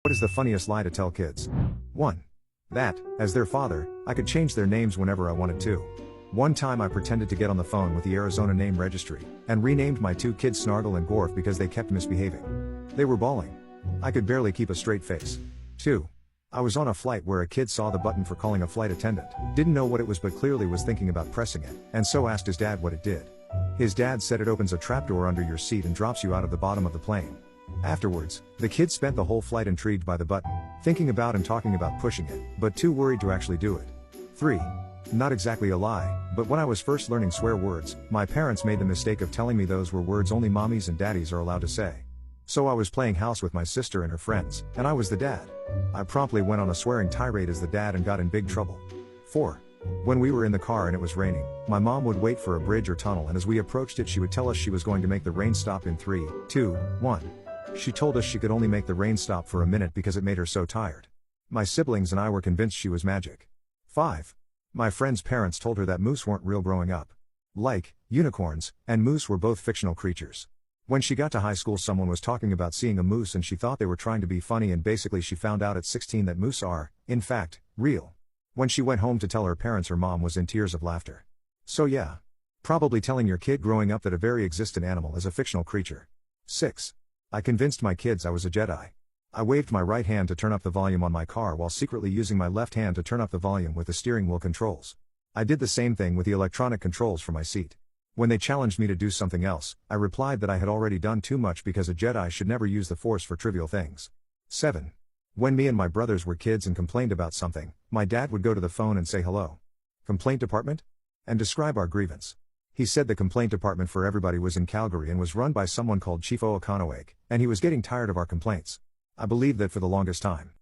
What is the funniest lie to tell kids? 1. That, as their father, I could change their names whenever I wanted to. One time I pretended to get on the phone with the Arizona name registry, and renamed my two kids Snargle and Gorf because they kept misbehaving. They were bawling. I could barely keep a straight face. 2. I was on a flight where a kid saw the button for calling a flight attendant, didn't know what it was but clearly was thinking about pressing it, and so asked his dad what it did. His dad said it opens a trapdoor under your seat and drops you out of the bottom of the plane. Afterwards, the kid spent the whole flight intrigued by the button, thinking about and talking about pushing it, but too worried to actually do it. 3. Not exactly a lie, but when I was first learning swear words, my parents made the mistake of telling me those were words only mommies and daddies are allowed to say. So I was playing house with my sister and her friends, and I was the dad. I promptly went on a swearing tirade as the dad and got in big trouble. 4. When we were in the car and it was raining, my mom would wait for a bridge or tunnel, and as we approached it she would tell us she was going to make the rain stop in 3, 2, 1. She told us she could only make the rain stop for a minute because it made her so tired. My siblings and I were convinced she was magic. 5. My friend's parents told her that moose weren't real growing up. Like, unicorns and moose were both fictional creatures. When she got to high school someone was talking about seeing a moose and she thought they were trying to be funny, and basically she found out at 16 that moose are, in fact, real. When she went home to tell her parents, her mom was in tears of laughter. So yeah. Probably telling your kid growing up that a very existent animal is a fictional creature. 6. I convinced my kids I was a Jedi. I waved my right hand to turn up the volume on my car while secretly using my left hand to turn up the volume with the steering wheel controls. I did the same thing with the electronic controls for my seat. When they challenged me to do something else, I replied that I had already done too much because a Jedi should never use the Force for trivial things. 7. When me and my brothers were kids and complained about something, my dad would go to the phone and say hello. Complaint department? And describe our grievance. He said the complaint department for everybody was in Calgary and was run by someone called Chief Oakanawake, and he was getting tired of our complaints. I believed that for the longest time.